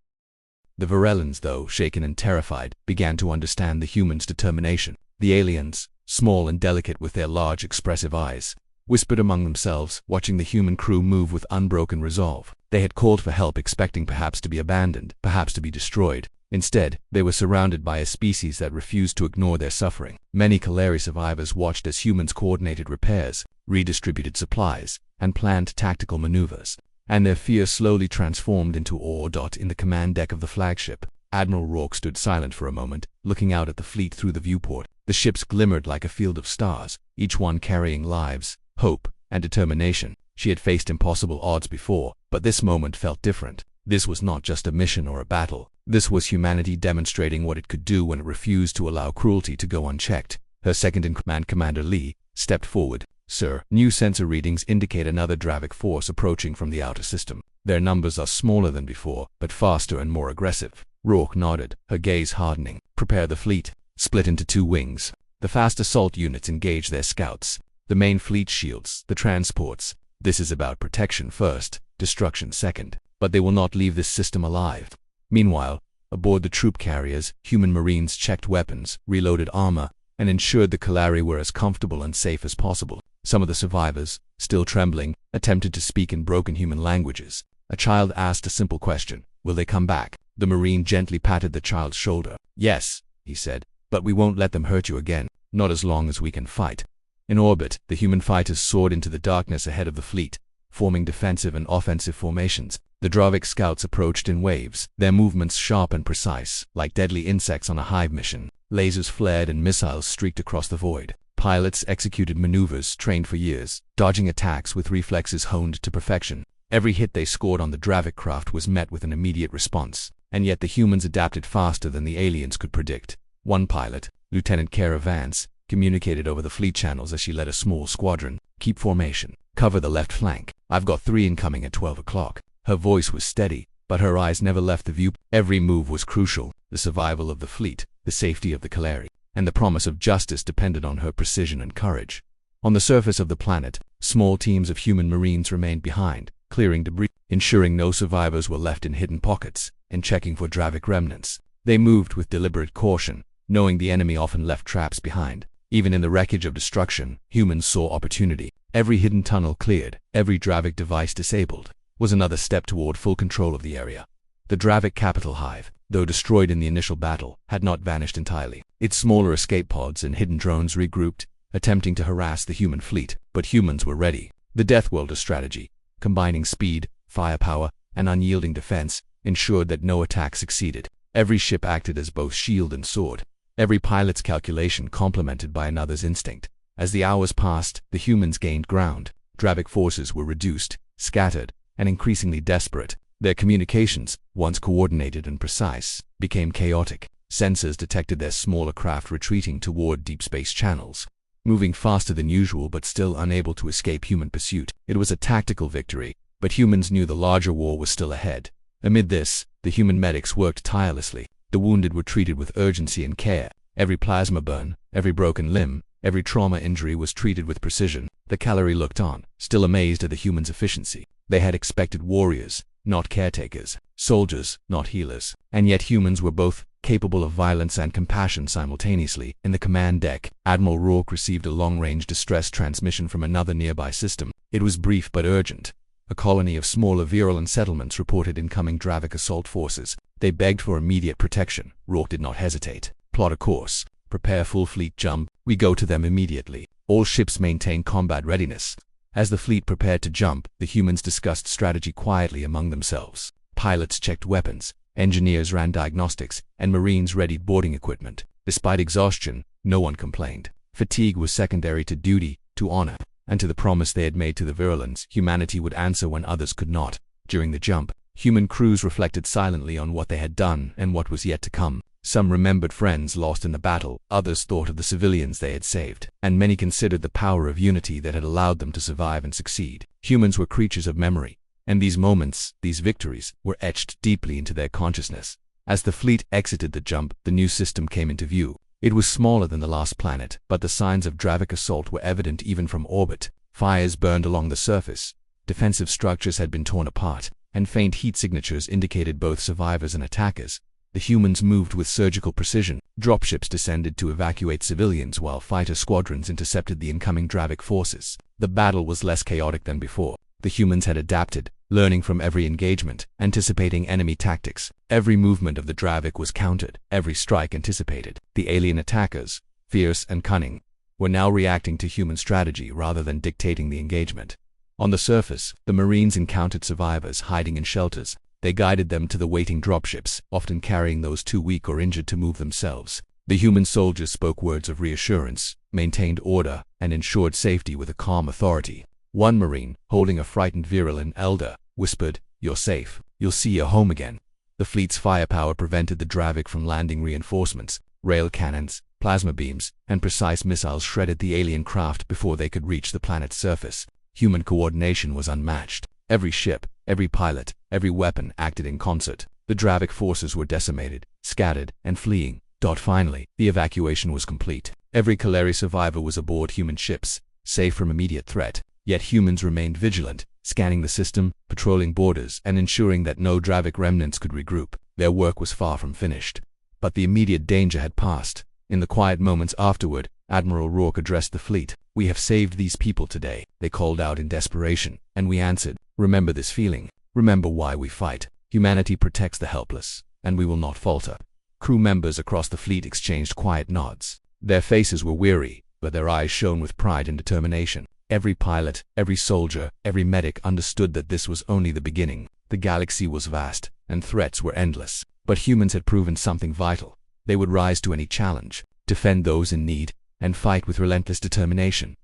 The Varellans, though shaken and terrified, began to understand the humans' determination. The aliens, small and delicate with their large expressive eyes, whispered among themselves, watching the human crew move with unbroken resolve. They had called for help, expecting perhaps to be abandoned, perhaps to be destroyed. Instead, they were surrounded by a species that refused to ignore their suffering. Many Kaleri survivors watched as humans coordinated repairs, redistributed supplies, and planned tactical maneuvers, and their fear slowly transformed into awe. In the command deck of the flagship, Admiral Rourke stood silent for a moment, looking out at the fleet through the viewport. The ships glimmered like a field of stars, each one carrying lives, hope, and determination. She had faced impossible odds before, but this moment felt different. This was not just a mission or a battle. This was humanity demonstrating what it could do when it refused to allow cruelty to go unchecked. Her second-in-command, Commander Lee, stepped forward. "Sir, new sensor readings indicate another Dravik force approaching from the outer system. Their numbers are smaller than before, but faster and more aggressive." Rourke nodded, her gaze hardening. "Prepare the fleet. Split into two wings. The fast assault units engage their scouts. The main fleet shields the transports. This is about protection first, destruction second. But they will not leave this system alive." Meanwhile, aboard the troop carriers, human Marines checked weapons, reloaded armor, and ensured the Kaleri were as comfortable and safe as possible. Some of the survivors, still trembling, attempted to speak in broken human languages. A child asked a simple question: "Will they come back?" The Marine gently patted the child's shoulder. "Yes," he said, "but we won't let them hurt you again, not as long as we can fight." In orbit, the human fighters soared into the darkness ahead of the fleet, forming defensive and offensive formations. The Dravik scouts approached in waves, their movements sharp and precise, like deadly insects on a hive mission. Lasers flared and missiles streaked across the void. Pilots executed maneuvers trained for years, dodging attacks with reflexes honed to perfection. Every hit they scored on the Dravik craft was met with an immediate response, and yet the humans adapted faster than the aliens could predict. One pilot, Lieutenant Kara Vance, communicated over the fleet channels as she led a small squadron. "Keep formation. Cover the left flank. I've got 3 incoming at 12 o'clock. Her voice was steady, but her eyes never left the view. Every move was crucial. The survival of the fleet, the safety of the Kaleri, and the promise of justice depended on her precision and courage. On the surface of the planet, small teams of human Marines remained behind, clearing debris, ensuring no survivors were left in hidden pockets, and checking for Dravik remnants. They moved with deliberate caution, knowing the enemy often left traps behind. Even in the wreckage of destruction, humans saw opportunity. Every hidden tunnel cleared, every Dravik device disabled, was another step toward full control of the area. The Dravik capital hive, though destroyed in the initial battle, had not vanished entirely. Its smaller escape pods and hidden drones regrouped, attempting to harass the human fleet, but humans were ready. The Deathworlder strategy, combining speed, firepower, and unyielding defense, ensured that no attack succeeded. Every ship acted as both shield and sword, every pilot's calculation complemented by another's instinct. As the hours passed, the humans gained ground. Dravik forces were reduced, scattered, and increasingly desperate. Their communications, once coordinated and precise, became chaotic. Sensors detected their smaller craft retreating toward deep space channels, moving faster than usual but still unable to escape human pursuit. It was a tactical victory, but humans knew the larger war was still ahead. Amid this, the human medics worked tirelessly. The wounded were treated with urgency and care. Every plasma burn, every broken limb, every trauma injury was treated with precision. The cavalry looked on, still amazed at the humans' efficiency. They had expected warriors, not caretakers, soldiers, not healers. And yet humans were both capable of violence and compassion simultaneously. In the command deck, Admiral Rourke received a long-range distress transmission from another nearby system. It was brief but urgent. A colony of smaller virulent settlements reported incoming Dravik assault forces. They begged for immediate protection. Rourke did not hesitate. Plot a course. Prepare full fleet jump. We go to them immediately. All ships maintain combat readiness. As the fleet prepared to jump, the humans discussed strategy quietly among themselves. Pilots checked weapons, engineers ran diagnostics, and Marines readied boarding equipment. Despite exhaustion, no one complained. Fatigue was secondary to duty, to honor, and to the promise they had made to the virulents. Humanity would answer when others could not. During the jump, human crews reflected silently on what they had done and what was yet to come. Some remembered friends lost in the battle, others thought of the civilians they had saved, and many considered the power of unity that had allowed them to survive and succeed. Humans were creatures of memory, and these moments, these victories, were etched deeply into their consciousness. As the fleet exited the jump, the new system came into view. It was smaller than the last planet, but the signs of Dravik assault were evident even from orbit. Fires burned along the surface, defensive structures had been torn apart, and faint heat signatures indicated both survivors and attackers. The humans moved with surgical precision. Dropships descended to evacuate civilians while fighter squadrons intercepted the incoming Dravik forces. The battle was less chaotic than before. The humans had adapted, learning from every engagement, anticipating enemy tactics. Every movement of the Dravik was countered, every strike anticipated. The alien attackers, fierce and cunning, were now reacting to human strategy rather than dictating the engagement. On the surface, the Marines encountered survivors hiding in shelters. They guided them to the waiting dropships, often carrying those too weak or injured to move themselves. The human soldiers spoke words of reassurance, maintained order, and ensured safety with a calm authority. One Marine, holding a frightened virulent elder, whispered, "You're safe. You'll see your home again." The fleet's firepower prevented the Dravik from landing reinforcements. Rail cannons, plasma beams, and precise missiles shredded the alien craft before they could reach the planet's surface. Human coordination was unmatched. Every ship, every pilot, every weapon acted in concert. The Dravik forces were decimated, scattered, and fleeing. Finally, the evacuation was complete. Every Kaleri survivor was aboard human ships, safe from immediate threat. Yet humans remained vigilant, scanning the system, patrolling borders, and ensuring that no Dravik remnants could regroup. Their work was far from finished. But the immediate danger had passed. In the quiet moments afterward, Admiral Rourke addressed the fleet. "We have saved these people today," they called out in desperation, and we answered, "Remember this feeling. Remember why we fight. Humanity protects the helpless, and we will not falter." Crew members across the fleet exchanged quiet nods. Their faces were weary, but their eyes shone with pride and determination. Every pilot, every soldier, every medic understood that this was only the beginning. The galaxy was vast, and threats were endless. But humans had proven something vital. They would rise to any challenge, defend those in need, and fight with relentless determination.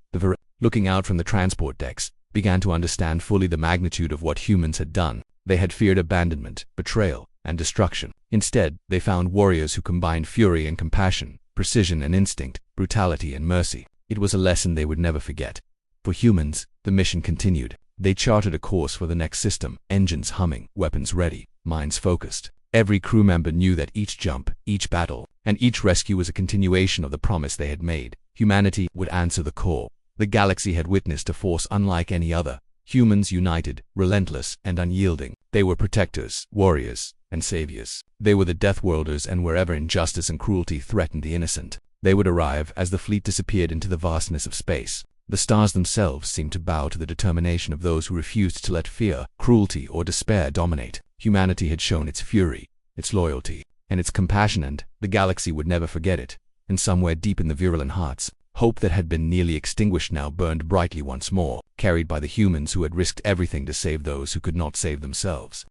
Looking out from the transport decks, began to understand fully the magnitude of what humans had done. They had feared abandonment, betrayal, and destruction. Instead, they found warriors who combined fury and compassion, precision and instinct, brutality and mercy. It was a lesson they would never forget. For humans, the mission continued. They charted a course for the next system, engines humming, weapons ready, minds focused. Every crew member knew that each jump, each battle, and each rescue was a continuation of the promise they had made. Humanity would answer the call. The galaxy had witnessed a force unlike any other. Humans united, relentless, and unyielding. They were protectors, warriors, and saviors. They were the Deathworlders, and wherever injustice and cruelty threatened the innocent, They would arrive as the fleet disappeared into the vastness of space. The stars themselves seemed to bow to the determination of those who refused to let fear, cruelty, or despair dominate. Humanity had shown its fury, its loyalty, and its compassion, and the galaxy would never forget it. And somewhere deep in the virulent hearts, hope that had been nearly extinguished now burned brightly once more, carried by the humans who had risked everything to save those who could not save themselves.